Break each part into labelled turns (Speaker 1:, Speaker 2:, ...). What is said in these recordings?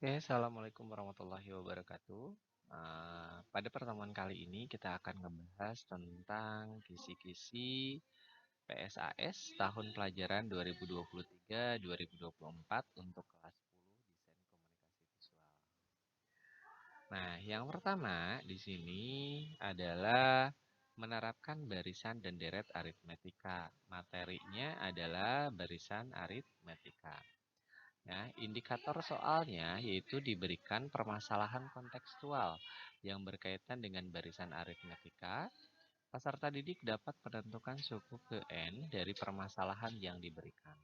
Speaker 1: Oke, assalamualaikum warahmatullahi wabarakatuh. Pada pertemuan kali ini kita akan ngebahas tentang kisi-kisi PSAS tahun pelajaran 2023-2024 untuk kelas 10 Desain Komunikasi Visual. Nah, yang pertama di sini adalah menerapkan barisan dan deret aritmetika. Materinya adalah barisan aritmetika. Ya, indikator soalnya yaitu diberikan permasalahan kontekstual yang berkaitan dengan barisan aritmetika. Peserta didik dapat menentukan suku ke N dari permasalahan yang diberikan.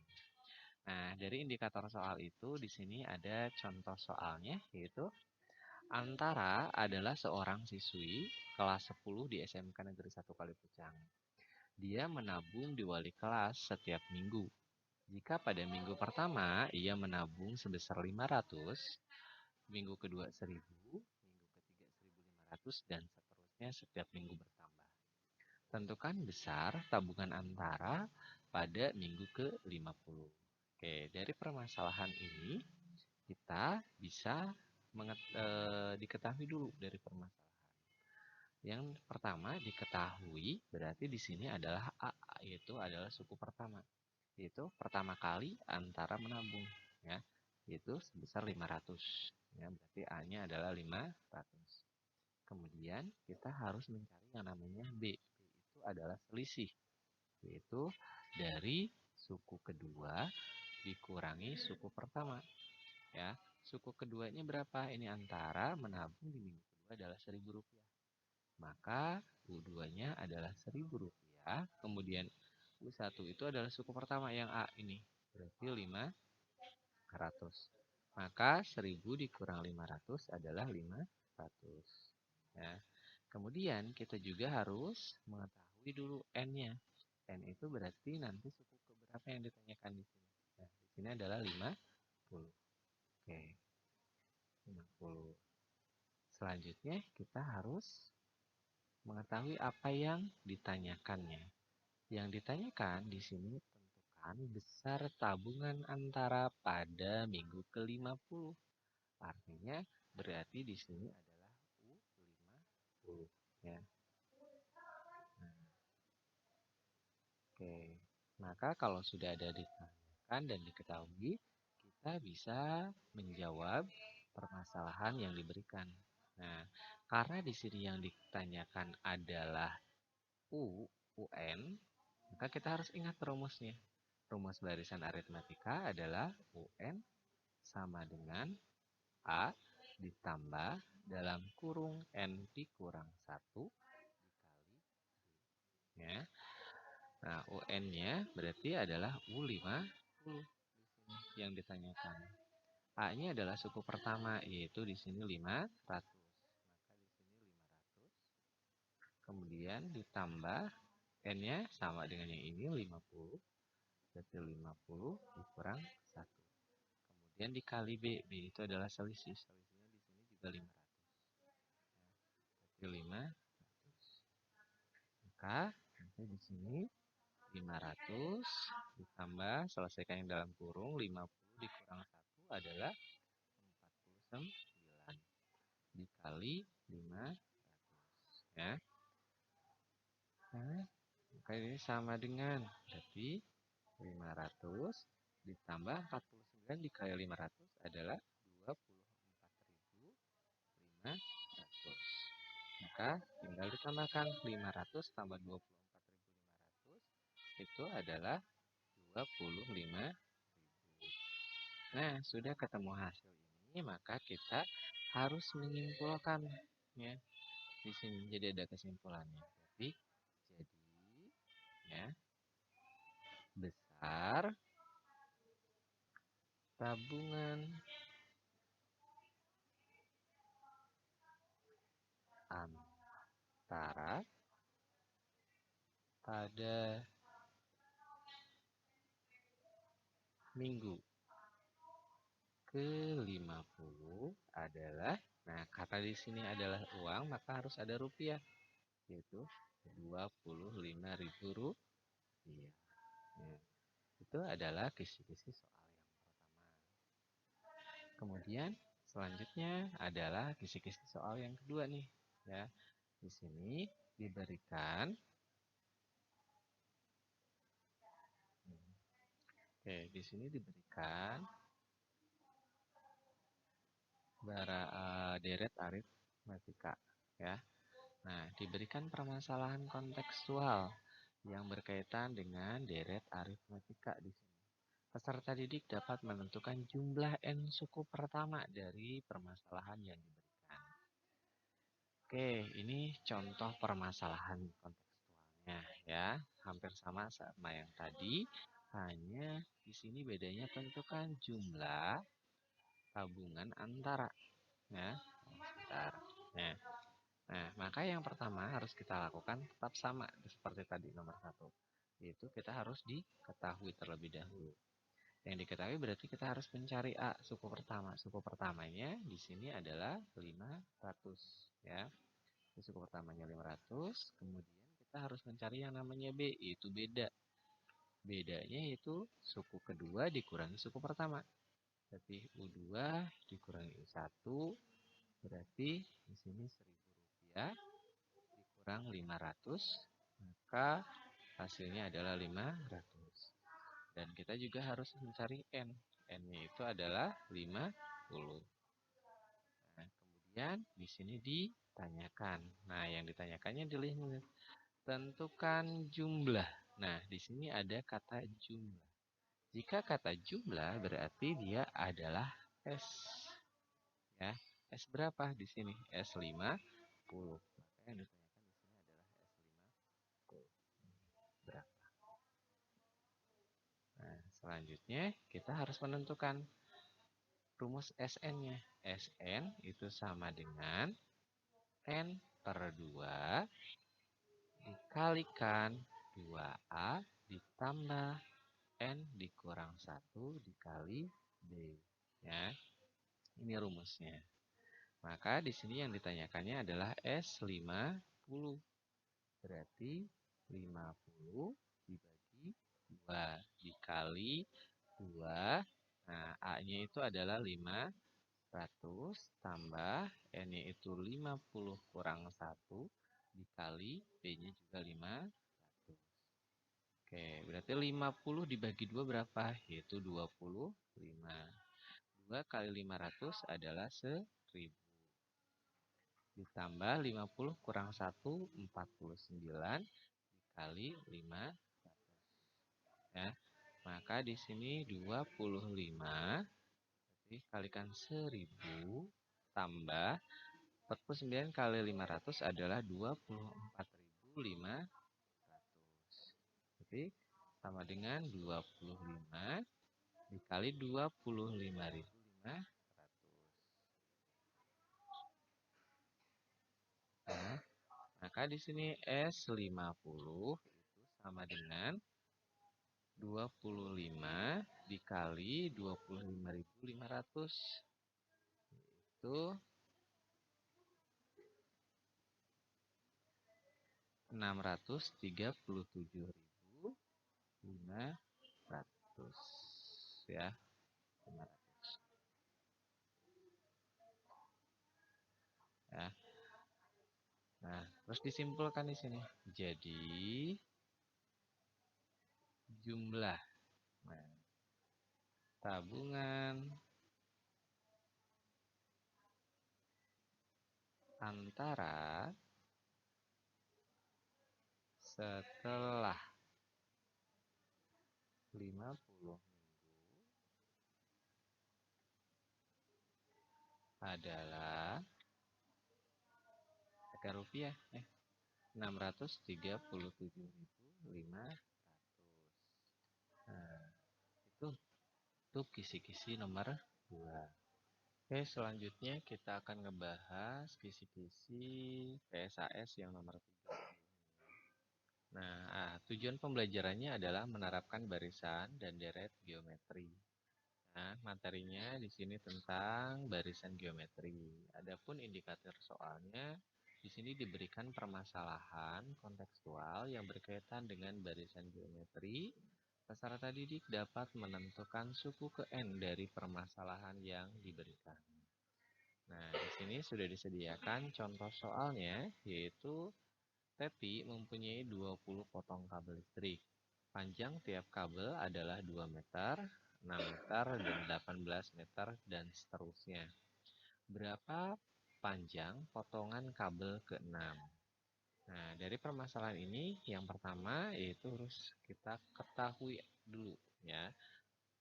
Speaker 1: Nah, dari indikator soal itu di sini ada contoh soalnya yaitu Antara adalah seorang siswi kelas 10 di SMK Negeri 1 Kalipucang. Dia menabung di wali kelas setiap minggu. Jika pada minggu pertama ia menabung sebesar 500, minggu kedua 1000, minggu ketiga 1500 dan seterusnya setiap minggu bertambah. Tentukan besar tabungan antara pada minggu ke-50. Oke, dari permasalahan ini kita bisa diketahui dulu dari permasalahan. Yang pertama diketahui berarti di sini adalah A, yaitu adalah suku pertama. Yaitu pertama kali antara menabung, ya, yaitu sebesar 500. Ya, berarti A-nya adalah 500. Kemudian kita harus mencari yang namanya B. B itu adalah selisih, yaitu dari suku kedua dikurangi suku pertama. Ya, suku keduanya berapa? Ini antara menabung di minggu kedua adalah Rp1.000. Maka U2-nya adalah Rp1.000. Kemudian U1 itu adalah suku pertama yang A ini. Berarti 500. Maka 1000 dikurang 500 adalah 500. Ya. Kemudian kita juga harus mengetahui dulu N-nya. N itu berarti nanti suku keberapa yang ditanyakan di sini. Nah, di sini adalah 50. Oke, 50. Selanjutnya kita harus mengetahui apa yang ditanyakannya. Yang ditanyakan di sini tentukan besar tabungan antara pada minggu ke-50. Artinya berarti di sini adalah U50 ya. Nah, oke. Maka kalau sudah ada ditanyakan dan diketahui, kita bisa menjawab permasalahan yang diberikan. Nah, karena di sini yang ditanyakan adalah UN, maka kita harus ingat rumusnya. Rumus barisan aritmatika adalah UN sama dengan A ditambah dalam kurung N dikurang 1 dikali B. Ya. Nah, UN-nya berarti adalah U50 yang ditanyakan. A-nya adalah suku pertama, yaitu di sini 500. Maka di sini 500. Kemudian ditambah N-nya sama dengan yang ini 50. Berarti 50 dikurang 1. Kemudian dikali B. B itu adalah selisih. Selisihnya di sini juga 500. Berarti 500. Maka nanti di sini 500 ditambah selesaikan yang dalam kurung 50 dikurang 1 adalah 49 dikali 500 ya. Nah, maka ini sama dengan berarti 500 ditambah 49 dikali 500 adalah 24.500. Maka tinggal ditambahkan 500 tambah 24.500 itu adalah 25.000. Nah, sudah ketemu hasil ini, maka kita harus menyimpulkan ya. Di sini jadi ada kesimpulannya. Jadi ya, besar tabungan antara pada minggu ke-50 adalah, nah karena di sini adalah uang maka harus ada rupiah, yaitu Rp25.000. Nah, itu adalah kisi-kisi soal yang pertama. Kemudian Selanjutnya adalah kisi-kisi soal yang kedua nih, ya. Di sini diberikan di sini diberikan deret aritmatika, ya. Nah, diberikan permasalahan kontekstual yang berkaitan dengan deret aritmatika di sini. Peserta didik dapat menentukan jumlah n suku pertama dari permasalahan yang diberikan. Oke, ini contoh permasalahan kontekstualnya, ya. Hampir sama yang tadi, hanya di sini bedanya tentukan jumlah tabungan antara, ya. Sebentar. Nah, maka yang pertama harus kita lakukan tetap sama seperti tadi nomor 1. Yaitu kita harus diketahui terlebih dahulu. Yang diketahui berarti kita harus mencari A, suku pertama. Suku pertamanya di sini adalah 500, ya. Suku pertamanya 500, kemudian kita harus mencari yang namanya B, yaitu beda. Bedanya yaitu suku kedua dikurangi suku pertama. Berarti U2 dikurangi U1, berarti di sini Rp1.000 dikurang 500, maka hasilnya adalah 500. Dan kita juga harus mencari N. N-nya itu adalah 50. Nah, kemudian di sini ditanyakan. Nah, yang ditanyakannya adalah tentukan jumlah. Nah, di sini ada kata jumlah. Jika kata jumlah berarti dia adalah S. Ya, S berapa di sini? S50. Maka yang ditanyakan di sini adalah S50. Berapa? Nah, selanjutnya kita harus menentukan rumus Sn-nya. Sn itu sama dengan N per 2 dikalikan 2A ditambah N dikurang 1 dikali B. Ya, ini rumusnya. Maka di sini yang ditanyakannya adalah S50. Berarti 50 dibagi 2 dikali 2. Nah, A-nya itu adalah 500 tambah N-nya itu 50 kurang 1 dikali B-nya juga 500. Oke, berarti 50 dibagi 2 berapa? Yaitu 25. 2 kali 500 adalah 1000. Ditambah 50 kurang 1, 49 dikali 500. Ya. Maka di sini 25 dikalikan 1000 tambah 49 kali 500 adalah 24.500. Jadi sama dengan 25 dikali 25.500. Nah, maka di sini S50 itu sama dengan 25 dikali 25.500. Itu 637.500, ya. 500. Ya. Nah, terus disimpulkan di sini. Jadi jumlah tabungan antara setelah 50 minggu adalah pakai rupiah 637.500. Nah, itu kisi-kisi nomor 2. Oke, selanjutnya kita akan ngebahas kisi-kisi PSAS yang nomor 3. Nah, tujuan pembelajarannya adalah menerapkan barisan dan deret geometri. Nah, materinya di sini tentang barisan geometri. Adapun indikator soalnya di sini diberikan permasalahan kontekstual yang berkaitan dengan barisan geometri. Peserta didik dapat menentukan suku ke N dari permasalahan yang diberikan. Nah, di sini sudah disediakan contoh soalnya, yaitu Teti mempunyai 20 potong kabel listrik. Panjang tiap kabel adalah 2 meter, 6 meter, dan 18 meter, dan seterusnya. Berapa panjang potongan kabel ke-6? Nah, dari permasalahan ini, yang pertama yaitu harus kita ketahui dulu ya.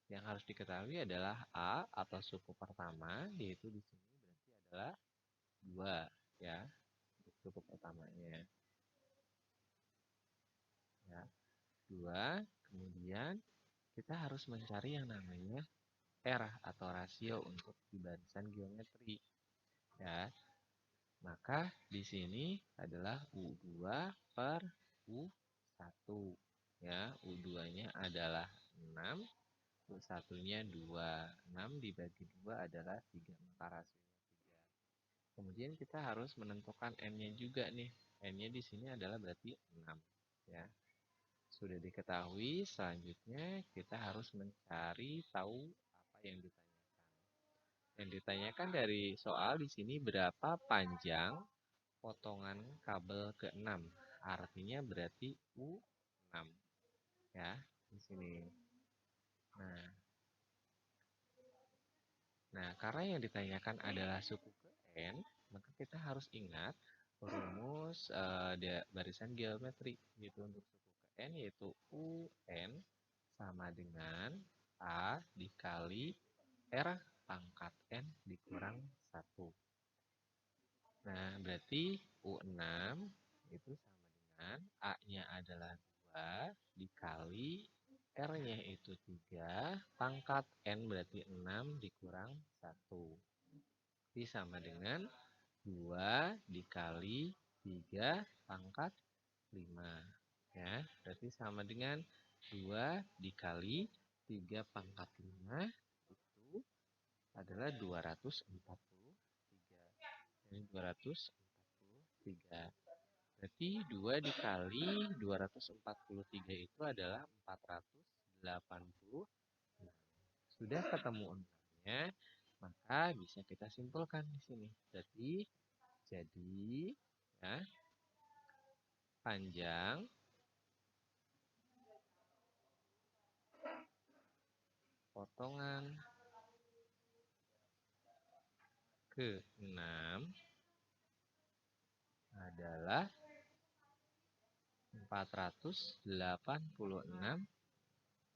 Speaker 1: Yang harus diketahui adalah A atau suku pertama, yaitu di sini berarti adalah 2 ya, suku pertamanya. Ya, 2. Kemudian kita harus mencari yang namanya R atau rasio untuk di barisan geometri. Ya, maka di sini adalah U2 per U1. Ya, U2-nya adalah 6, U1-nya 2. 6 dibagi 2 adalah 3, maka rasionya 3. Kemudian kita harus menentukan N-nya juga nih. N-nya di sini adalah berarti 6. Ya. Sudah diketahui, selanjutnya kita harus mencari tahu apa yang ditanyakan. Yang ditanyakan dari soal di sini berapa panjang potongan kabel ke-6. Artinya berarti U6 ya di sini. Nah, karena yang ditanyakan adalah suku ke N, maka kita harus ingat rumus barisan geometri gitu untuk suku ke N, yaitu UN sama dengan A dikali R pangkat N dikurang 1. Nah, berarti U6 itu sama dengan A-nya adalah 2 dikali R-nya itu 3 pangkat N berarti 6 dikurang 1. Ini sama dengan 2 dikali 3 pangkat 5. Ya, berarti sama dengan 2 dikali 3 pangkat 5 itu adalah 243. Ini 243. Berarti 2 dikali 243 itu adalah 480. Sudah ketemu enamnya, maka bisa kita simpulkan di sini. Jadi ya, panjang potongan ke-6 adalah 486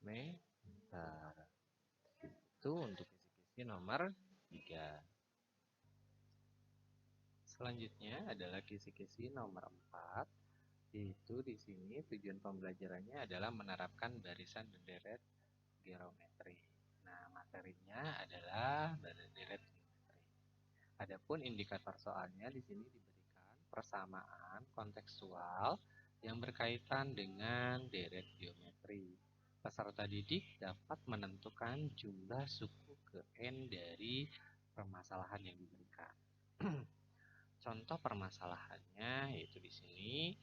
Speaker 1: meter. Itu untuk kisi-kisi nomor 3. Selanjutnya adalah kisi-kisi nomor 4. Yaitu di sini tujuan pembelajarannya adalah menerapkan barisan dan deret geometri. Nah, materinya adalah deret geometri. Adapun indikator soalnya di sini diberikan persamaan kontekstual yang berkaitan dengan deret geometri. Peserta didik dapat menentukan jumlah suku ke N dari permasalahan yang diberikan. Contoh permasalahannya yaitu di sini,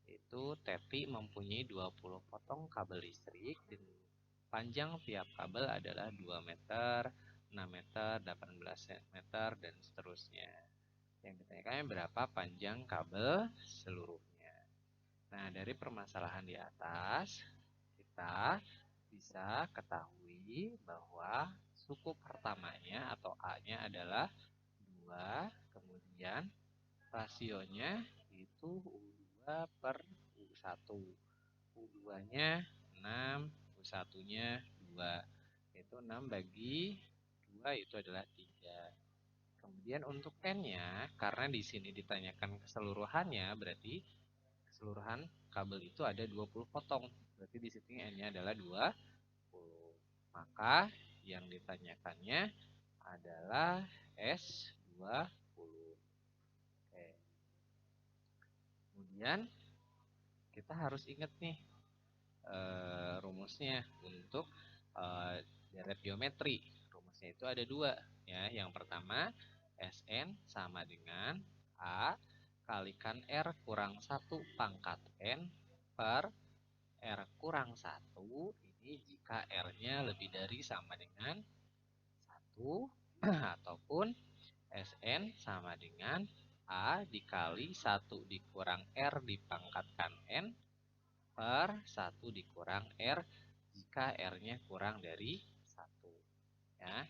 Speaker 1: yaitu Teti mempunyai 20 potong kabel listrik dan panjang tiap kabel adalah 2 meter, 6 meter, 18 meter, dan seterusnya. Yang ditanyakan berapa panjang kabel seluruhnya. Nah, dari permasalahan di atas, kita bisa ketahui bahwa suku pertamanya atau A-nya adalah 2, kemudian rasionya itu U2 per U1. U2-nya 6, U1-nya 2. Yaitu 6 bagi 2 itu adalah 3. Kemudian untuk N-nya, karena di sini ditanyakan keseluruhannya, berarti keseluruhan kabel itu ada 20 potong. Berarti di sini N-nya adalah 20. Maka yang ditanyakannya adalah S20. Oke. Kemudian kita harus ingat nih rumusnya untuk deret geometri. Rumusnya itu ada 2 ya. Yang pertama Sn sama dengan A kalikan R kurang 1 pangkat N per R kurang 1. Ini jika R-nya lebih dari sama dengan 1 ataupun Sn sama dengan A dikali 1 dikurang R dipangkatkan N per 1 dikurang R jika R-nya kurang dari 1. Ya.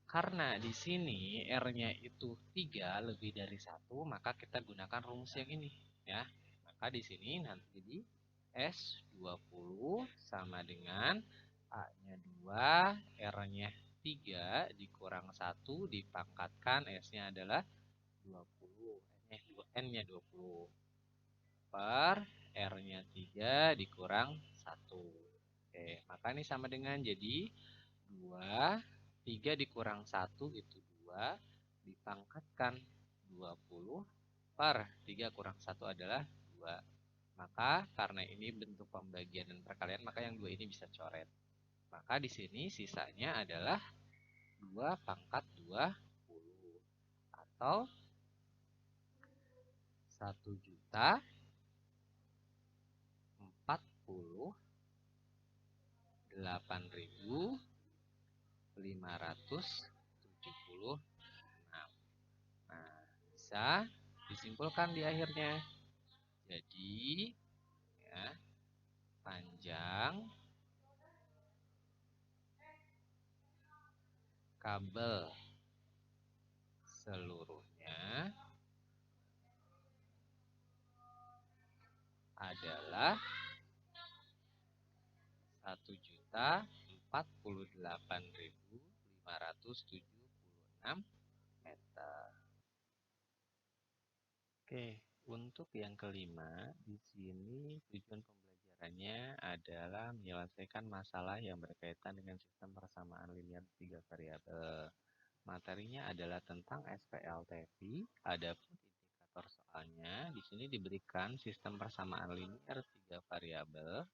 Speaker 1: Karena di sini R-nya itu 3 lebih dari 1, maka kita gunakan rumus yang ini. Ya. Maka di sini nanti di S20 sama dengan A-nya 2, R-nya 3 dikurang 1 dipangkatkan S-nya adalah 20. N-nya 20 per R-nya 3 dikurang 1. Oke, maka ini sama dengan jadi 2, 3 dikurang 1 itu 2, dipangkatkan 20 per 3 kurang 1 adalah 2. Maka karena ini bentuk pembagian dan perkalian, maka yang 2 ini bisa coret. Maka di sini sisanya adalah 2 pangkat 20 atau 1.048.576. Nah, bisa disimpulkan di akhirnya. Jadi, ya, panjang kabel seluruhnya adalah 1.048.576 meter. Oke, untuk yang kelima, di sini tujuan pembelajarannya adalah menyelesaikan masalah yang berkaitan dengan sistem persamaan linear 3 variabel. Materinya adalah tentang SPLTV, adapun indikator soalnya di sini diberikan sistem persamaan linear 3 variabel.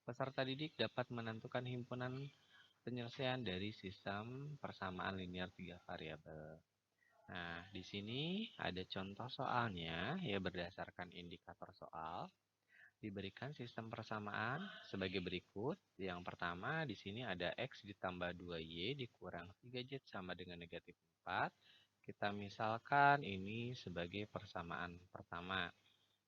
Speaker 1: Peserta didik dapat menentukan himpunan penyelesaian dari sistem persamaan linear 3 variabel. Nah, di sini ada contoh soalnya ya berdasarkan indikator soal. Diberikan sistem persamaan sebagai berikut. Yang pertama di sini ada X ditambah 2Y dikurang 3Z sama dengan negatif 4. Kita misalkan ini sebagai persamaan pertama.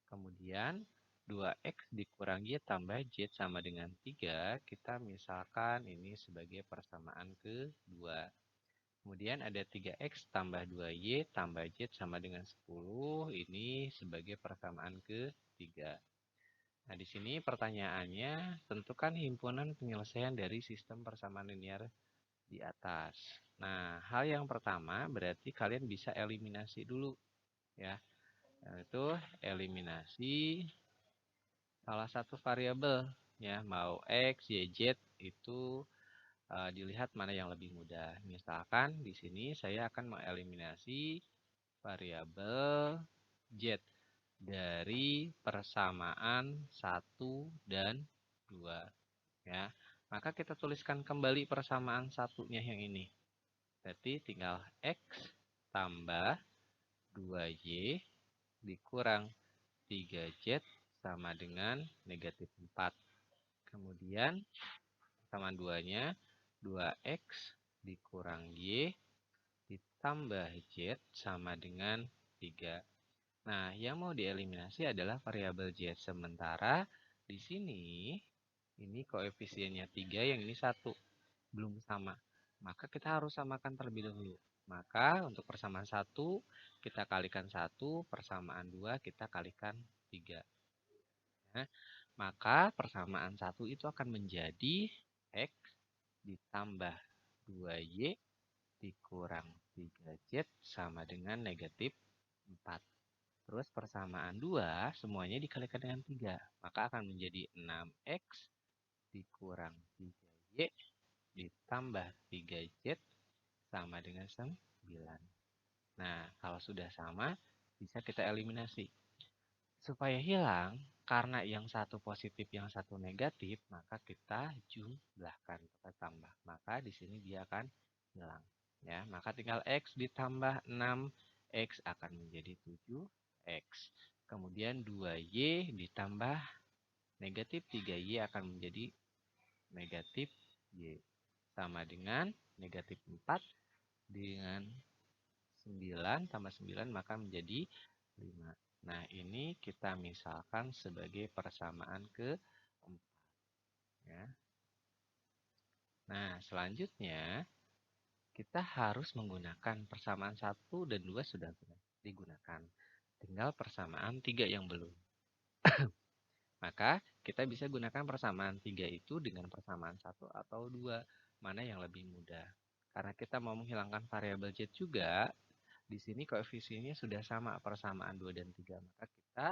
Speaker 1: Kemudian 2X dikurang Y tambah Z sama dengan 3. Kita misalkan ini sebagai persamaan kedua. Kemudian ada 3X tambah 2Y tambah Z sama dengan 10. Ini sebagai persamaan ketiga. Nah, di sini pertanyaannya, tentukan himpunan penyelesaian dari sistem persamaan linear di atas. Nah, hal yang pertama berarti kalian bisa eliminasi dulu. Ya, yaitu eliminasi salah satu variabel. Ya, mau X, Y, Z itu dilihat mana yang lebih mudah. Misalkan di sini saya akan mengeliminasi variabel Z dari persamaan 1 dan 2. Ya. Maka kita tuliskan kembali persamaan satunya yang ini. Berarti tinggal X tambah 2Y dikurang 3Z sama dengan negatif 4. Kemudian persamaan 2-nya 2X dikurang Y ditambah Z sama dengan 3. Nah, yang mau dieliminasi adalah variabel Z. Sementara di sini, ini koefisiennya 3, yang ini 1. Belum sama. Maka kita harus samakan terlebih dahulu. Maka untuk persamaan 1, kita kalikan 1. Persamaan 2, kita kalikan 3. Nah, maka persamaan 1 itu akan menjadi X ditambah 2Y dikurang 3Z sama dengan negatif 4. Terus persamaan 2 semuanya dikalikan dengan 3. Maka akan menjadi 6X dikurang 3Y ditambah 3Z sama dengan 9. Nah, kalau sudah sama, bisa kita eliminasi. Supaya hilang, karena yang satu positif, yang satu negatif, maka kita jumlahkan, kita tambah. Maka di sini dia akan hilang. Ya, maka tinggal X ditambah 6, X akan menjadi 7X. Kemudian 2Y ditambah negatif 3Y akan menjadi negatif Y. Sama dengan negatif 4 dengan 9 tambah 9 maka menjadi 5. Nah, ini kita misalkan sebagai persamaan keempat. Ya. Nah, selanjutnya kita harus menggunakan persamaan 1 dan 2 sudah digunakan. Tinggal persamaan 3 yang belum. Maka kita bisa gunakan persamaan 3 itu dengan persamaan 1 atau 2. Mana yang lebih mudah. Karena kita mau menghilangkan variabel Z juga, di sini koefisiennya sudah sama persamaan 2 dan 3. Maka kita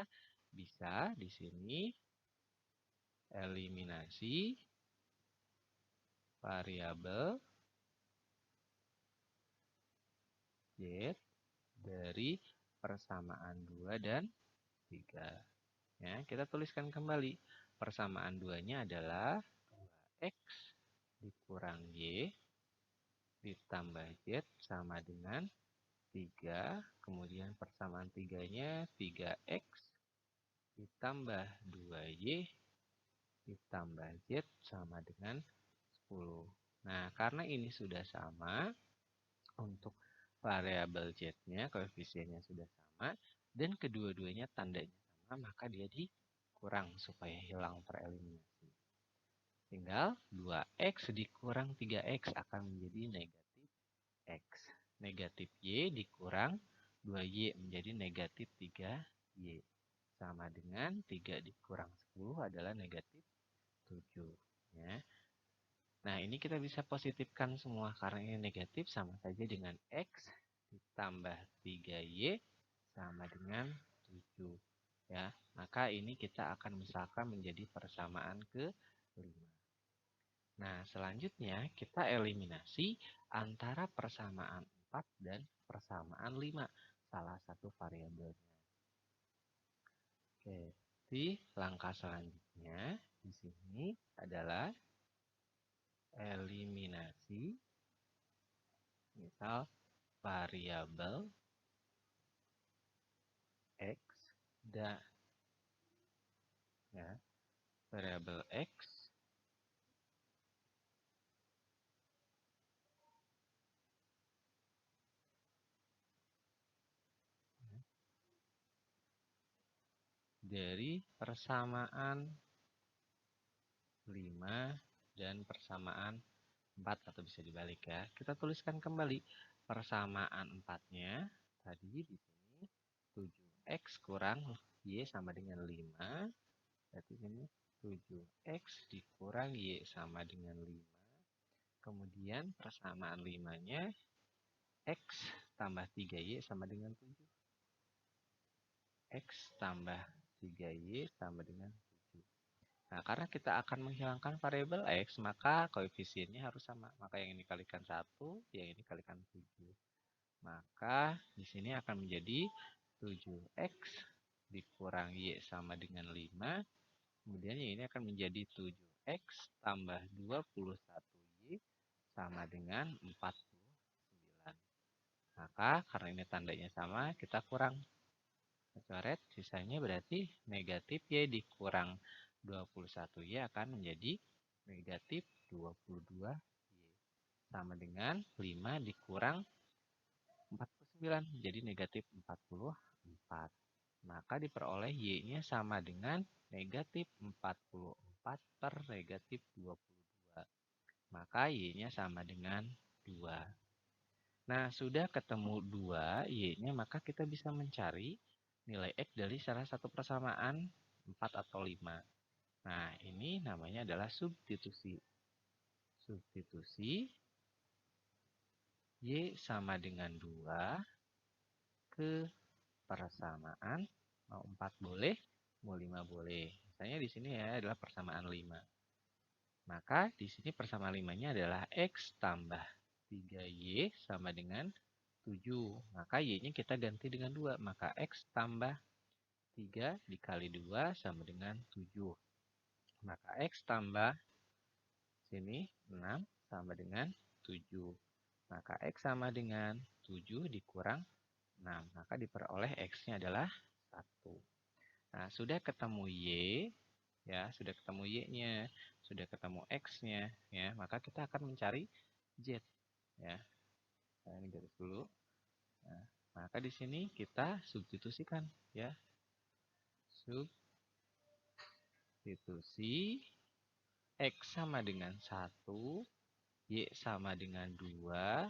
Speaker 1: bisa di sini eliminasi variabel Z dari persamaan 2 dan 3. Ya, kita tuliskan kembali. Persamaan 2-nya adalah 2x dikurang y ditambah z sama dengan 3. Kemudian persamaan 3-nya 3x ditambah 2y ditambah z sama dengan 10. Nah, karena ini sudah sama, untuk variabel z-nya, koefisiennya sudah sama, dan kedua-duanya tandanya sama, maka dia dikurang supaya hilang tereliminasi. Tinggal 2x dikurang 3x akan menjadi negatif x. Negatif y dikurang 2y menjadi negatif 3y. Sama dengan 3 dikurang 10 adalah negatif 7. Ya. Nah, ini kita bisa positifkan semua karena ini negatif sama saja dengan x ditambah 3y sama dengan 7. Ya, maka ini kita akan misalkan menjadi persamaan ke-5. Nah, selanjutnya kita eliminasi antara persamaan 4 dan persamaan 5, salah satu variabelnya. Oke, di langkah selanjutnya di sini adalah eliminasi misal variabel x dan ya, variabel x dari persamaan 5 dan persamaan 4 atau bisa dibalik ya. Kita tuliskan kembali persamaan 4-nya tadi di sini 7x kurang y sama dengan 5. Berarti ini 7x dikurang y sama dengan 5. Kemudian persamaan 5-nya x tambah 3y sama dengan 7. X tambah 3y sama dengan 7. Nah, karena kita akan menghilangkan variabel x, maka koefisiennya harus sama. Maka yang ini kalikan 1, yang ini kalikan 7. Maka di sini akan menjadi 7x dikurang y sama dengan 5. Kemudian yang ini akan menjadi 7x tambah 21y sama dengan 49. Maka karena ini tandanya sama, kita kurang. Coret, sisanya berarti negatif y dikurang 21y akan menjadi negatif 22y. Sama dengan 5 dikurang 49, jadi negatif 44. Maka diperoleh y-nya sama dengan negatif 44 per negatif 22. Maka y-nya sama dengan 2. Nah, sudah ketemu 2 y-nya, maka kita bisa mencari nilai x dari salah satu persamaan 4 atau 5. Nah, ini namanya adalah substitusi. Substitusi y sama dengan 2 ke persamaan, mau 4 boleh, mau 5 boleh. Misalnya di sini ya adalah persamaan 5. Maka di sini persamaan 5-nya adalah x tambah 3y sama dengan 7. Maka y-nya kita ganti dengan 2. Maka x tambah 3 dikali 2 sama dengan 7. Maka x tambah sini 6 sama dengan 7. Maka x sama dengan 7 dikurang 6. Maka diperoleh x-nya adalah 1. Nah, sudah ketemu y, ya, sudah ketemu y-nya, sudah ketemu x-nya, ya, maka kita akan mencari z, ya. Nah, ini garis dulu. Nah, maka di sini kita substitusikan ya. Substitusi X sama dengan 1, Y sama dengan 2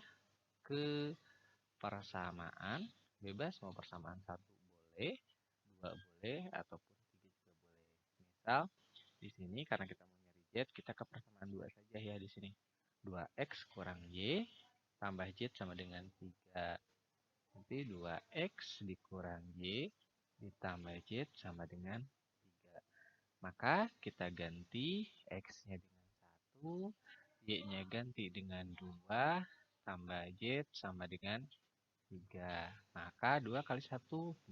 Speaker 1: ke persamaan, bebas mau persamaan 1 boleh, 2 boleh, ataupun 3 juga boleh. Misal, di sini karena kita mau nyari Z, kita ke persamaan 2 saja ya di sini. 2X kurang Y tambah Z sama dengan 3. Nanti 2X dikurang Y ditambah Z sama dengan 3. Maka kita ganti X-nya dengan 1, Y-nya ganti dengan 2, tambah Z sama dengan 3. Maka 2 kali 1,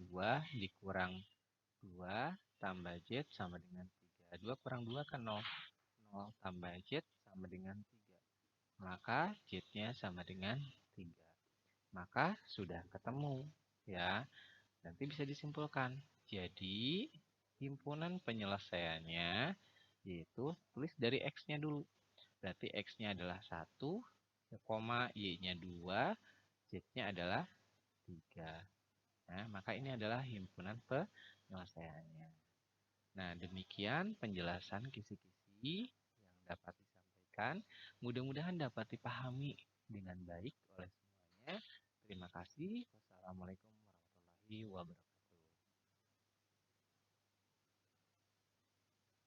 Speaker 1: 2 dikurang 2 tambah Z sama dengan 3. 2 kurang 2 kan 0. 0 tambah Z sama dengan 3. Maka Z-nya sama dengan 3. Maka sudah ketemu ya. Nanti bisa disimpulkan. Jadi himpunan penyelesaiannya yaitu tulis dari X-nya dulu. Berarti X-nya adalah 1, Y-nya 2, Z-nya adalah 3. Nah, maka ini adalah himpunan penyelesaiannya. Nah, demikian penjelasan kisi-kisi yang dapat disampaikan. Mudah-mudahan dapat dipahami dengan baik oleh semuanya. Terima kasih. Wassalamualaikum warahmatullahi wabarakatuh.